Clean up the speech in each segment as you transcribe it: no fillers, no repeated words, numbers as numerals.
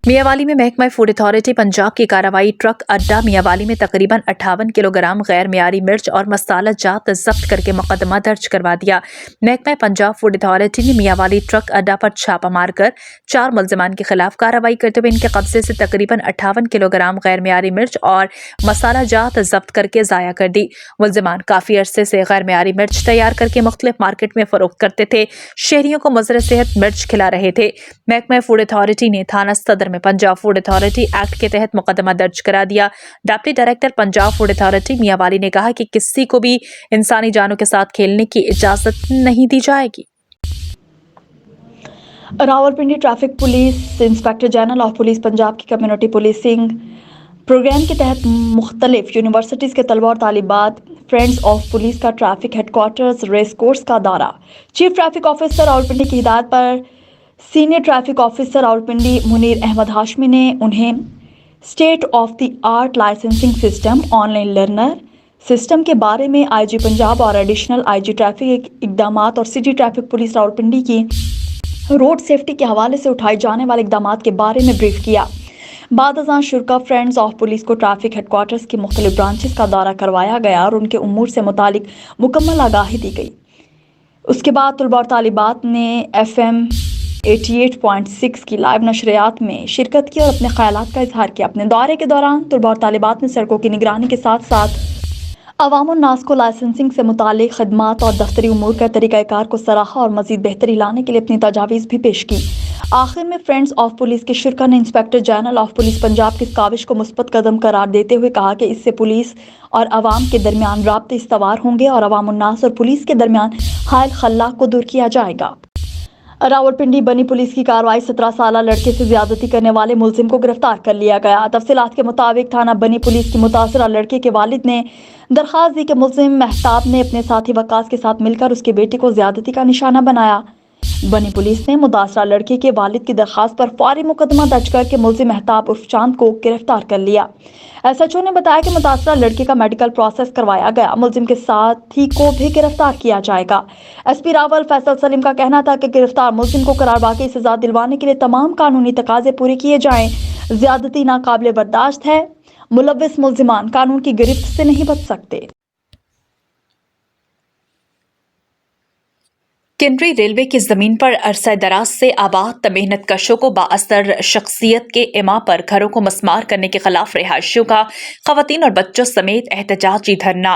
मियांवाली में महकमा food authority Punjab की कार्रवाई ट्रक अड्डा मियांवाली में तकरीबन 58 किलोग्राम गैर मियारी मिर्च और मसाला जात जब्त करके मुकदमा दर्ज करवा दिया। महकमा पंजाब फूड अथॉरिटी ने मियांवाली ट्रक अड्डा पर छापा मारकर 4 मुलजमान के खिलाफ कार्रवाई करते हुए इनके कब्जे से तकरीबन 58 किलोग्राम गैर मियारी मिर्च और मसाला जात जब्त करके ज़ाया कर दी। मुलजमान काफ़ी अरसे से गैर मियारी मिर्च तैयार करके मुख्तलिफ मार्केट में फरोख्त करते थे, शहरियों को मुज़र सेहत मिर्च खिला रहे थे। महकमा फूड अथॉरिटी ने थाना सदर में पंजाब फूड अथॉरिटी एक्ट के तहत मुकदमा दर्ज करा दिया। Deputy director Punjab food authority Mianwali ने कहा कि किसी को भी इंसानी जानों के साथ खेलने की इजाजत नहीं दी जाएगी। Rawalpindi traffic police inspector general of police Punjab की कम्युनिटी पुलिसिंग प्रोग्राम के तहत मुख्तलिफ यूनिवर्सिटीज़ के तलबा और तालिबात फ्रेंड्स ऑफ पुलिस का ट्रैफिक हेडक्वार्टर्स रेस कोर्स का दौरा। चीफ ट्रैफिक ऑफिसर रावलपिंडी की हिदायत पर senior traffic officer Rawalpindi Munir Ahmed Hashmi ने उन्हें state of the art licensing system online learner system के बारे में आईजी पंजाब और एडिशनल आईजी ट्रैफिक इकदामात और सिटी ट्रैफिक पुलिस रावलपिंडी की रोड सेफ्टी के हवाले से उठाए जाने वाले इकदामात के बारे में ब्रीफ किया। बाद अज़ां शुरा फ्रेंड्स ऑफ पुलिस को ट्रैफिक हेडक्वार्टर्स की मुख्तलिफ ब्रांचेस का दौरा करवाया गया और उनके उमूर से मुतालिक मुकम्मल आगाही दी गई। उसके बाद तलबा और तालिबात ने FM 88.6 की लाइव नशरियात में शिरकत की और अपने ख्यालात का इजहार किया। अपने दौरे के दौरान तलबा और तालिबात ने सड़कों की निगरानी के साथ साथ अवाम-उन-नास को लाइसेंसिंग से मुतालिक खदमात और दफ्तरी उमूर का तरीक़ाकार को सराहा और मज़ीद बेहतरी लाने के लिए अपनी तजावीज़ भी पेश की। आखिर में फ्रेंड्स ऑफ पुलिस के शुरा ने inspector general of police Punjab की इस काविश को मुस्बत कदम करार देते हुए कहा कि इससे पुलिस और अवाम के दरमियान राब्ते इस्तवार होंगे और अवाम-उन-नास और पुलिस के दरमियान हायल खल्ला को दूर किया जाएगा। रावलपिंडी बनी पुलिस की कार्रवाई 17 साला लड़के से ज्यादती करने वाले मुलजिम को गिरफ्तार कर लिया गया। तफसीलात के मुताबिक थाना बनी पुलिस की मुतासरा लड़के के वालिद ने दरख्वास्त दी कि मुलजिम महताब ने अपने साथी वकास के साथ मिलकर उसकी बेटी को ज्यादती का निशाना बनाया। बनी पुलिस ने मुतासरा लड़के के वालिद की दरख्वास्त पर फौरी मुकदमा दर्ज करके मुलजिम महताब उर्फ चांद को गिरफ्तार कर लिया। SHO ने बताया कि मुतासरा लड़के का मेडिकल प्रोसेस करवाया गया। मुलजिम के साथी को भी गिरफ्तार किया जाएगा। SP रावल फैसल सलीम का कहना था कि गिरफ्तार मुलजिम को करारवाकी सजा दिलवाने के लिए तमाम कानूनी तकाजे पूरे किए जाएं। ज्यादती नाकाबिले बर्दाश्त है। मुलव्विस मुलजिमान कानून की गिरफ्त से नहीं बच सकते। किनरी रेलवे की जमीन पर अरसा दराज से आबाद मेहनत कशों को बाअसर शख्सियत के इमा पर घरों को मस्मार करने के खिलाफ रिहायशियों का खवातीन और बच्चों समेत एहतजाजी धरना।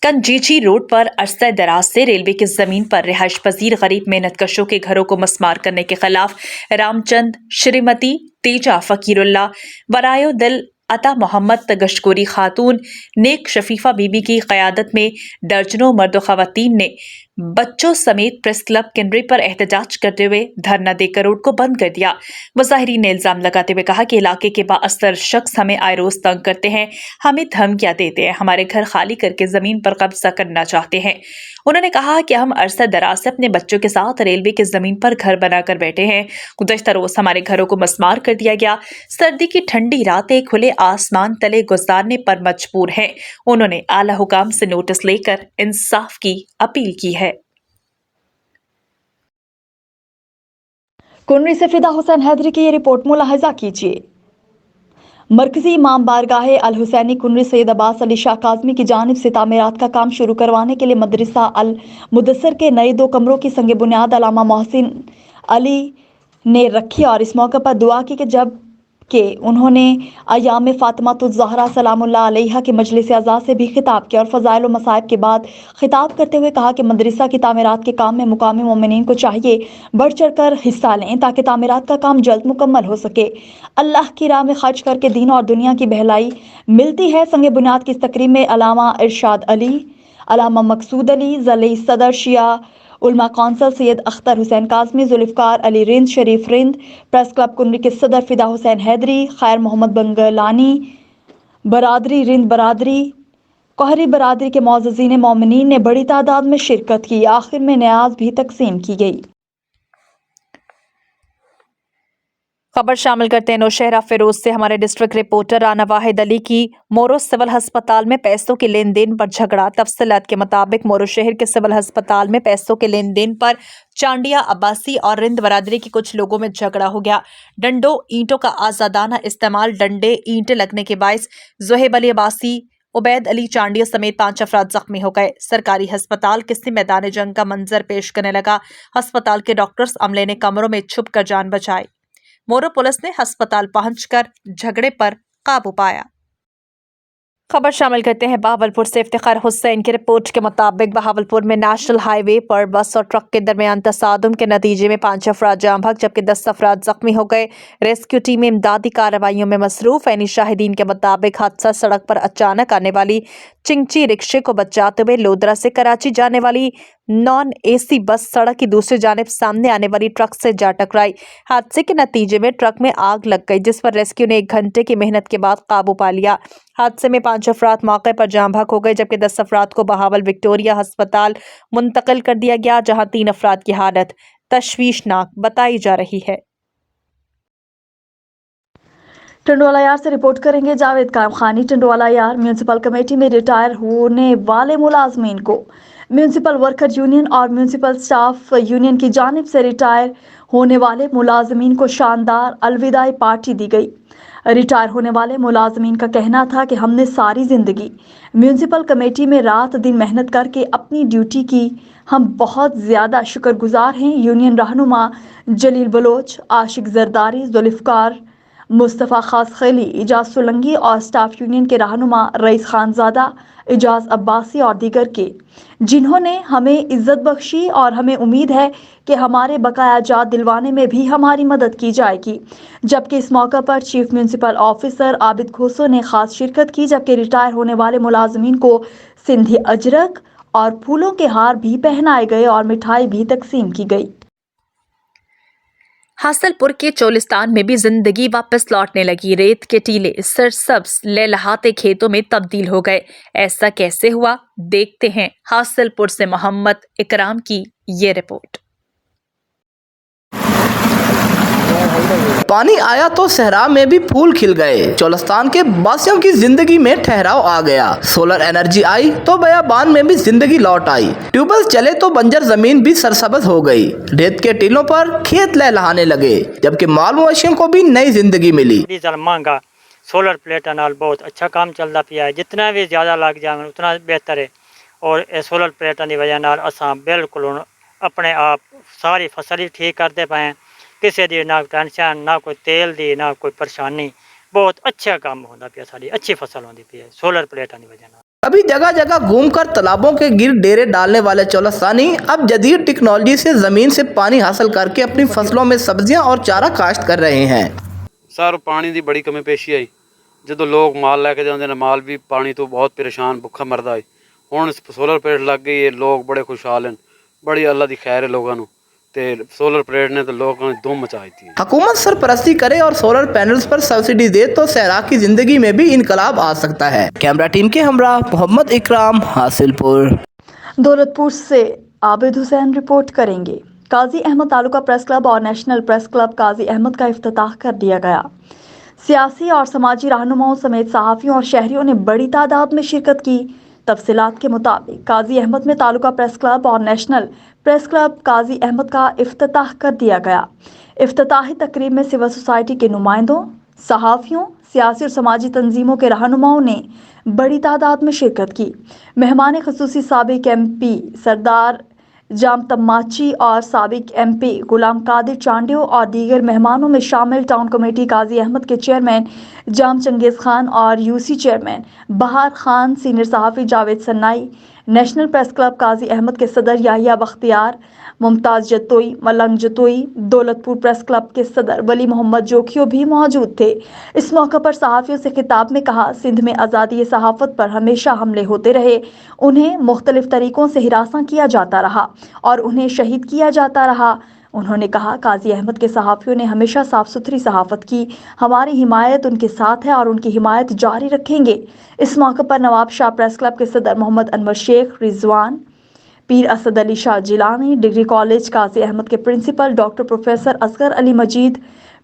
कंजीची रोड पर अरसा दराज से रेलवे की जमीन पर रिहाइश पजीर गरीब मेहनत कशों के घरों को मस्मार करने के खिलाफ रामचंद, श्रीमती तेजा फकीरुल्ला, वरायो दिल अता मोहम्मद गशकोरी खातून, नेक शफीफा बीबी की क़यादत में दर्जनों मर्द खवातीन ने बच्चों समेत प्रेस क्लब किनरी पर एहतजाज करते हुए धरना देकर रोड को बंद कर दिया। मुजाहिरीन ने इल्जाम लगाते हुए कहा कि इलाके के बाअसर शख्स हमें आए रोज तंग करते हैं, हमें धमकियां देते हैं, हमारे घर खाली करके जमीन पर कब्जा करना चाहते हैं। उन्होंने कहा कि हम अरसा दराज से अपने बच्चों के साथ रेलवे की जमीन पर घर बनाकर बैठे हैं। गुज़श्ता रोज हमारे घरों को मस्मार कर दिया गया। सर्दी की ठंडी रातें खुले आसमान तले गुजारने पर मजबूर हैं। उन्होंने आला हुकाम से नोटिस लेकर इंसाफ की अपील की है। कुनरी से फिदा हुसैन हैदरी की ये रिपोर्ट मुलाहिजा कीजिए। मरकजी इमाम बारगाह अल हुसैनी कुनरी सैयद अब्बास अली शाह काज़मी की जानिब से तामीरात का काम शुरू करवाने के लिए मदरसा अल मुदस्सर के नए 2 कमरों की संग बुनियाद अल्लामा मोहसिन अली ने रखी और इस मौके पर दुआ की कि जब कि उन्होंने अयाम फ़ातिमातुज़ ज़हरा सलामुल्लाह अलैहा के मजलिस अज़ा से भी खिताब किया और फ़ज़ाइल व मसाइब के बाद खिताब करते हुए कहा कि मदरसा की तामीरात के काम में मुकामी मोमिनीन को चाहिए बढ़ चढ़ कर हिस्सा लें ताकि तामीरात का काम जल्द मुकम्मल हो सके। अल्लाह की राह में खर्च करके दीन और दुनिया की बहलाई मिलती है। संग बुनियाद की इस तकरीब में अल्लामा इरशाद अली, अल्लामा मकसूद अली, ज़ली सदर शिया उलमा कौंसल सैयद अख्तर हुसैन काज़मी, जुल्फ़िकार अली रिंद, शरीफ रिंद, प्रेस क्लब कुनरी के सदर फिदा हुसैन हैदरी, खैर मोहम्मद बंगलानी, बरादरी रिंद बरादरी, कोहरी बरादरी के मौज़ज़ीन मोमिनीन ने बड़ी तादाद में शिरकत की। आखिर में न्याज भी तकसीम की गई। खबर शामिल करते हैं नौशहरा फिरोज से। हमारे डिस्ट्रिक्ट रिपोर्टर राना वाहिद अली की मोरो सिविल अस्पताल में पैसों के लेन देन पर झगड़ा। तफसीलात के मुताबिक मोरो शहर के सिविल अस्पताल में पैसों के लेन देन पर चांडिया अब्बासी और रिंद बरादरी के कुछ लोगों में झगड़ा हो गया। डंडों ईंटों का आजादाना इस्तेमाल, डंडे ईंटें लगने के बायस जोहेब अली अब्बासी, उबैद अली चांडिया समेत 5 अफराद जख्मी हो गए। सरकारी अस्पताल किसी मैदान जंग का मंजर पेश करने लगा। अस्पताल के डॉक्टर्स अमले ने कमरों में छुप कर जान बचाई। मोरो पुलिस ने अस्पताल पहुंचकर झगड़े पर काबू पाया। खबर शामिल करते हैं बहावलपुर से। इफ्तिखार हुसैन की रिपोर्ट के मुताबिक बहावलपुर में नेशनल हाईवे पर बस और ट्रक के दरमियान तसादुम के नतीजे में 5 अफराद जाँ बहक जबकि 10 अफराद जख्मी हो गए। रेस्क्यू टीम इमदादी कार्रवाइयों में मसरूफ। ऐनी शाहिदीन के मुताबिक हादसा सड़क पर अचानक आने वाली चिंची रिक्शे को बचाते हुए लोधरा से कराची जाने वाली नॉन एसी बस सड़क की दूसरी जानिब सामने आने वाली ट्रक से जा टकराई। हादसे के नतीजे में ट्रक में आग लग गई, जिस पर रेस्क्यू ने 1 घंटे की मेहनत के बाद काबू पा लिया। हादसे में 5 अफराद मौके पर जाँ बहक हो गए जबकि 10 अफराद को बहावल विक्टोरिया अस्पताल मुंतकिल कर दिया गया, जहां 3 अफराद की हालत तशवीशनाक बताई जा रही है। टंडवाला यार से रिपोर्ट करेंगे जावेद कायम खानी। टंडवाला यार म्यूनसिपल कमेटी में रिटायर होने वाले मुलाजमीन को म्यूनसिपल वर्कर यूनियन और म्यूनसिपल स्टाफ यूनियन की जानिब से रिटायर होने वाले मुलाजमीन को शानदार अलविदाई पार्टी दी गई। रिटायर होने वाले मुलाजमीन का कहना था कि हमने सारी ज़िंदगी म्यूनसिपल कमेटी में रात दिन मेहनत करके अपनी ड्यूटी की। हम बहुत ज़्यादा शुक्रगुजार हैं यूनियन रहनुमा जलील बलोच, आशिक जरदारी, जुल्फ़कार मुस्तफ़ा खास खैली, इजाज़ सोलंगी और स्टाफ यूनियन के रहनुमा रईस खानज़ादा, इजाज़ अब्बासी और दीगर के, जिन्होंने हमें इज़्ज़त बख्शी और हमें उम्मीद है कि हमारे बकाया जात दिलवाने में भी हमारी मदद की जाएगी। जबकि इस मौका पर चीफ म्यूनसिपल ऑफिसर आबिद खोसो ने खास शिरकत की, जबकि रिटायर होने वाले मुलाजमीन को सिंधी अजरक और फूलों के हार भी पहनाए गए और मिठाई भी तकसीम की गई। हासलपुर के चोलिस्तान में भी जिंदगी वापस लौटने लगी। रेत के टीले सरसब्ज लहलहाते खेतों में तब्दील हो गए। ऐसा कैसे हुआ, देखते हैं हासलपुर से मोहम्मद इकराम की ये रिपोर्ट। पानी आया तो सहरा में भी फूल खिल गए। चोलिस्तान के वासियों की जिंदगी में ठहराव आ गया। सोलर एनर्जी आई तो बयाबान में भी जिंदगी लौट आई। ट्यूबवेल चले तो बंजर जमीन भी सरसब्ज हो गई। रेत के टीलों पर खेत लहलहाने लगे, जबकि माल मवेशियों को भी नई जिंदगी मिली। डीजल महंगा, सोलर प्लेट नाल बहुत अच्छा काम चलता पिया है। जितना भी ज़्यादा लग जाए उतना बेहतर है। और सोलर प्लेटा की वजह नाल असां बिल्कुल अपने आप सारी फसल ही ठीक करते पाए। किसी दी ना टेंशन, ना कोई तेल दी, ना कोई परेशानी। बहुत अच्छा काम होता पिया, सारी अच्छी फसल होती पी है सोलर प्लेटा की वजह। अभी जगह जगह घूमकर तालाबों के गिर डेरे डालने वाले चोलिस्तानी अब जदीद टेक्नोलॉजी से जमीन से पानी हासिल करके अपनी फसलों में सब्जियां और चारा काश्त कर रहे हैं। सर पानी की बड़ी कमी पेशी आई। जो लोग माल लैके जाते हैं, माल भी पानी तो बहुत परेशान भुखा मरदा है। हुण सोलर प्लेट लग गई है, लोग बड़े खुशहाल हैं। बड़ी अल्लाह की खैर है लोगों को। सोलर प्लेट ने तो लोगों ने धूम मचाई थी। हुकूमत सरपरस्ती करे और सोलर पैनल्स पर सब्सिडी दे तो सहरा की जिंदगी में भी इनकलाब आ सकता है। कैमरा टीम के हमरा मोहम्मद इकराम, हासिलपुर। दौलतपुर से आबिद हुसैन रिपोर्ट करेंगे। काजी अहमद तालुका प्रेस क्लब और national press club Qazi Ahmad का इफ्तिताह कर दिया गया। सियासी और समाजी रहनुमाओं समेत सहाफ़ियों और शहरियों ने बड़ी तादाद में शिरकत की। तफसीलात के मुताबिक काजी अहमद में तालुका प्रेस क्लब और national press club Qazi Ahmad का इफ्तिताह कर दिया गया। इफ्तिताही तकरीब में सिविल सोसाइटी के नुमाइंदों, सहाफ़ियों, सियासी और समाजी तंजीमों के रहनुमाओं ने बड़ी तादाद में शिरकत की। मेहमान ख़ुसूसी साबिक MP सरदार जाम तम्माची और साबिक MP गुलाम कादिर चांडियो और दीगर मेहमानों में शामिल टाउन कमेटी काजी अहमद के चेयरमैन जाम चंगेज़ खान और UC चेयरमैन बहार खान, सीनियर सहाफ़ी Javed Sannai, national press club Qazi Ahmed के सदर याहिया बख्तियार, मुमताज़ जतोई, मलंग जतोई, दौलतपुर प्रेस क्लब के सदर वली मोहम्मद जोखियो भी मौजूद थे। इस मौके पर सहाफ़ियों से खिताब में कहा, सिंध में आज़ादी सहाफ़त पर हमेशा हमले होते रहे। उन्हें मुख्तलिफ तरीक़ों से हिरासा किया जाता रहा और उन्हें शहीद किया जाता रहा। उन्होंने कहा, काजी अहमद के सहाफ़ियों ने हमेशा साफ़ सुथरी सहाफ़त की। हमारी हिमायत उनके साथ है और उनकी हिमायत जारी रखेंगे। इस मौके पर नवाब शाह प्रेस क्लब के सदर मोहम्मद अनवर शेख, रिजवान, पीर असद अली शाह जिलानी, डिग्री कॉलेज काजी अहमद के principal doctor professor Asghar Ali Majeed,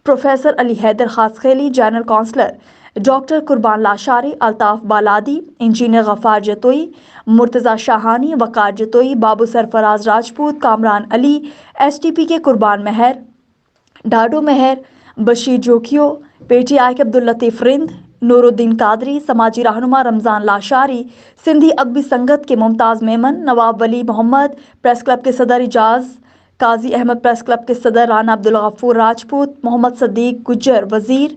professor Ali Haider Khaskheli, general councillor doctor Qurban Lashari, Altaf Baladi, engineer Gaffar Jatoi, Murtaza Shahani, Waqar Jatoi, Babu Sarfaraz Rajput, Kamran Ali, STP के कुर्बान महर, डाडो महर, बशीर जोखियो, PTI के अब्दुल लतीफ़ रिंद, नूरुद्दीन कादरी, समाजी रहनुमा रमज़ान लाशारी, सिंधी अदबी संगत के मुमताज़ मेमन, नवाब वली मोहम्मद, प्रेस क्लब के सदर इजाज़, काजी अहमद, प्रेस क्लब के सदर राना अब्दुल गफूर राजपूत, मोहम्मद सदीक गुज्जर वज़ीर,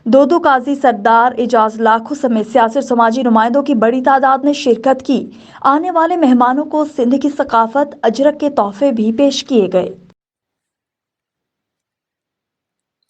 दो काजी सरदार इजाज लाखों समेत सियासी और समाजी नुमाइंदों की बड़ी तादाद ने शिरकत की। आने वाले मेहमानों को सिंध की सकाफत अजरक के तोहफे भी पेश किए गए।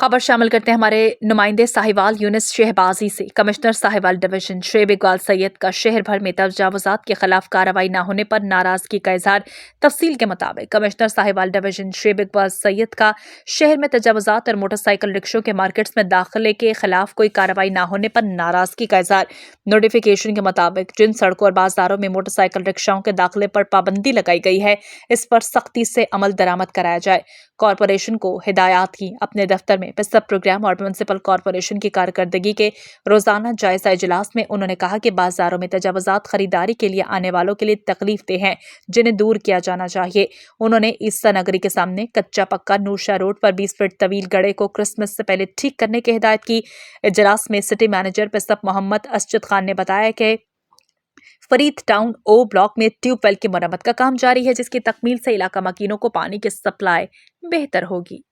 खबर शामिल करते हैं हमारे नुमाइंदे साहिवाल यूनिस शहबाजी से। कमिश्नर साहिवाल डिवीजन शेब इकबाल सैयद का शहर भर में तजावुजात के खिलाफ कार्रवाई न होने पर नाराजगी का इजहार। तफसील के मुताबिक कमिश्नर साहिवाल डिवीजन शेब इकबाल सैयद का शहर में तजावुजात और मोटरसाइकिल रिक्शों के मार्केट्स में दाखिले के खिलाफ कोई कार्रवाई न होने पर नाराजगी का इजहार। नोटिफिकेशन के मुताबिक जिन सड़कों और बाजारों में मोटरसाइकिल रिक्शाओं के दाखिले पर पाबंदी लगाई गई है, इस पर सख्ती से अमल दरामद कराया जाए। कॉरपोरेशन को हिदायत की अपने दफ्तर में पिस्सब प्रोग्राम और म्युनिसिपल कॉरपोरेशन की कारकर्दगी के रोजाना जायजा इजलास में उन्होंने कहा कि बाजारों में तजावुजात खरीदारी के लिए आने वालों के लिए तकलीफदेह हैं, जिन्हें दूर किया जाना चाहिए। उन्होंने ईसा नगरी के सामने कच्चा पक्का नूरशाह रोड पर 20 फीट तवील गड़े को क्रिसमस से पहले ठीक करने की हिदायत की। इजलास में सिटी मैनेजर पिस्सब मोहम्मद असजद खान ने बताया कि फरीद टाउन ओ ब्लॉक में ट्यूबवेल की मरम्मत का काम जारी है, जिसकी तकमील से इलाका मकीनों को पानी की सप्लाई बेहतर होगी।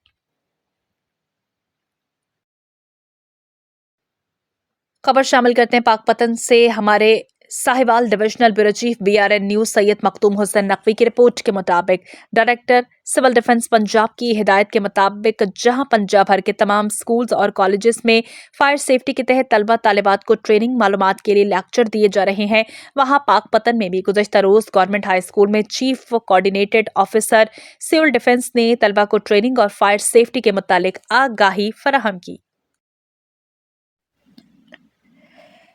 खबर शामिल करते हैं पाकपतन से। हमारे Sahiwal divisional bureau chief BRN news Syed Makhdoom Hussain Naqvi की रिपोर्ट के मुताबिक डायरेक्टर सिविल डिफेंस पंजाब की हिदायत के मुताबिक जहां पंजाब भर के तमाम स्कूल्स और कॉलेजेस में फायर सेफ्टी के तहत तलबा तालिबात को ट्रेनिंग मालूमात के लिए लेक्चर दिए जा रहे हैं, वहां पाकपतन में भी गुज़श्ता रोज गवर्नमेंट हाई स्कूल में chief coordinated officer civil defence ने तलबा को ट्रेनिंग और फायर सेफ्टी के मुतालिक आगाही फराहम की।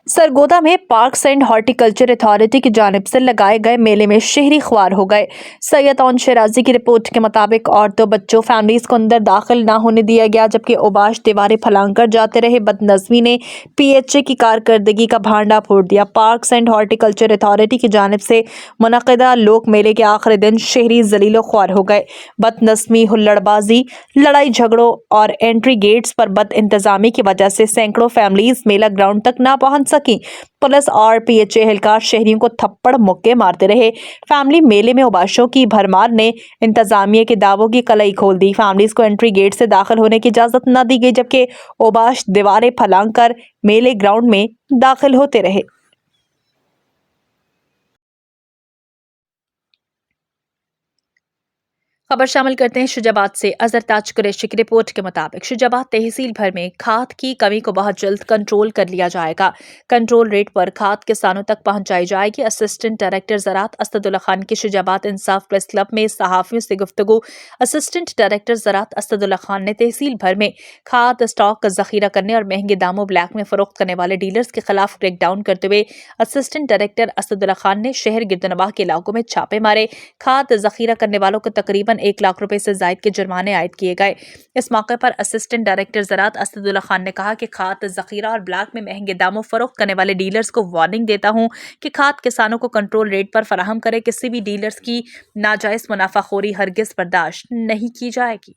सरगोदा में पार्क्स एंड हॉर्टिकल्चर अथॉरिटी की जानिब से लगाए गए मेले में शहरी ख्वार हो गए। सैयद औन शराजी की रिपोर्ट के मुताबिक औरतों बच्चों फैमिलीज को अंदर दाखिल ना होने दिया गया, जबकि ओबाश दीवारें फलांग जाते रहे। बदनज़मी ने PHA की कारकर्दगी का भांडा फोड़ दिया। पार्क्स एंड हॉर्टिकल्चर अथॉरिटी की जानिब से मुनक़िदा लोक मेले के आखिरी दिन शहरी जलीलो ख्वार हो गए। बदनज़मी, हुल्लड़बाजी, लड़ाई झगड़ों और एंट्री गेट्स पर बद इंतजामी की वजह से सैकड़ों फैमिलीज मेला ग्राउंड तक ना पहुंच सकी। पुलिस और PHA एहलकार शहरियों को थप्पड़ मुक्के मारते रहे। फैमिली मेले में उबाशों की भरमार ने इंतजामिया के दावों की कलई खोल दी। फैमिलीज को एंट्री गेट से दाखिल होने की इजाजत न दी गई, जबकि उबाश दीवारें फलांग कर मेले ग्राउंड में दाखिल होते रहे। खबर शामिल करते हैं शुजाबाद से। अजहर ताज कुरैशी की रिपोर्ट के मुताबिक शुजाबाद तहसील भर में खाद की कमी को बहुत जल्द कंट्रोल कर लिया जाएगा। कंट्रोल रेट पर खाद किसानों तक पहुंचाई जाएगी। असिस्टेंट डायरेक्टर ज़राअत असदुल्ला खान की शुजाबाद इंसाफ प्रेस क्लब में सहाफियों से गुफ्तगू। असिस्टेंट डायरेक्टर ज़राअत असदुल्ला खान ने तहसील भर में खाद स्टॉक का जखीरा करने और महंगे दामों ब्लैक में फरोख्त करने वाले डीलर्स के खिलाफ क्रैकडाउन करते हुए असिस्टेंट डायरेक्टर असदुल्ला खान ने शहर गिरदनवाह के इलाकों में छापे मारे। खाद जखीरा करने वालों को तकरीबन 1 लाख रुपए से जायद के जुर्माने आयद किए गए। इस मौके पर असिस्टेंट डायरेक्टर ज़राअत असदुल्ला खान ने कहा कि खाद जखीरा और ब्लैक में महंगे दामों फरोख्त करने वाले डीलर्स को वार्निंग देता हूं कि खाद किसानों को कंट्रोल रेट पर फराहम करे। किसी भी डीलर्स की नाजायज मुनाफाखोरी हरगिज बर्दाश्त नहीं की जाएगी।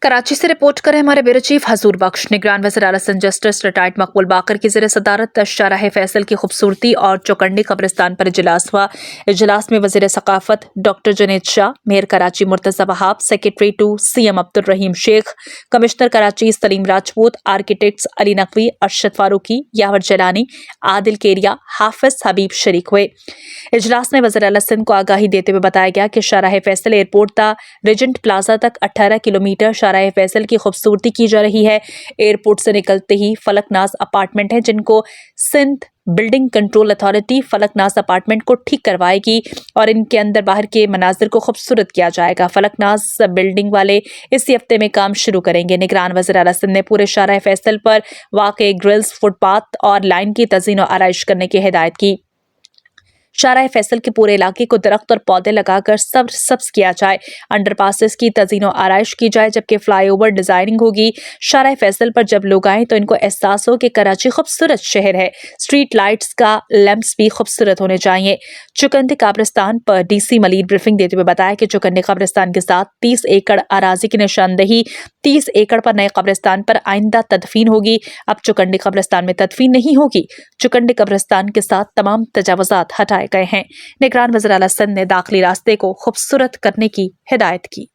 कराची से रिपोर्ट करें हमारे ब्यूरो चीफ हजूर बख्श। निगरान वज़ीर आला सिंध जस्टिस रिटायर्ड मकबूल बाकर की ज़ेर सदारत शाहराह फैसल की खूबसूरती और चौकंडी कब्रिस्तान पर इजलास हुआ। इजलास में वज़ीर सकाफत doctor Junaid Shah, mayor Karachi Murtaza Wahab, secretary to CM Abdul Rahim Shaikh, commissioner Karachi Saleem Rajput, architects Ali Naqvi, Arshad Farooqui, Yawar Jilani, Adil Keria, Hafiz हबीब शरीक हुए। इजलास में वज़ीर आला सिंध को आगाही देते हुए बताया गया कि शाहराह फैसल एयरपोर्ट ता रेजेंट प्लाजा तक 18 किलोमीटर शाहराह फैसल की खूबसूरती की जा रही है। एयरपोर्ट से निकलते ही फलकनाज अपार्टमेंट हैं, जिनको Sindh building control authority Falaknaz apartment को ठीक करवाएगी और इनके अंदर बाहर के मनाजिर को खूबसूरत किया जाएगा। फलकनाज बिल्डिंग वाले इसी हफ्ते में काम शुरू करेंगे। निगरान वज़ीर आला सिंध ने पूरे शाहराह फैसल पर वाक़े ग्रिल्स, फुटपाथ और लाइन की तज़ीन और आराइश करने की हिदायत की। शाहराह फैसल के पूरे इलाके को दरख्त और पौधे लगाकर सब्ज किया जाए। अंडरपासेस की तज़ीनो आराइश की जाए, जबकि फ्लाईओवर डिजाइनिंग होगी। शाहराह फैसल पर जब लोग आएं तो इनको एहसास हो कि कराची खूबसूरत शहर है। स्ट्रीट लाइट्स का लैंप्स भी खूबसूरत होने चाहिए। चुकंदी कब्रिस्तान पर डीसी मलीद ब्रीफिंग देते हुए बताया कि चुकंदी कब्रिस्तान के साथ 30 एकड़ अराजी की निशानदही, 30 एकड़ पर नए कब्रिस्तान पर आइंदा तदफीन होगी। अब चुकंदी कब्रिस्तान में तदफीन नहीं होगी। चुकंदी कब्रिस्तान के साथ तमाम तजावुजात हटाए गए हैं। निगरान वज़ीर आला सिंध ने दाखिली रास्ते को खूबसूरत करने की हिदायत की।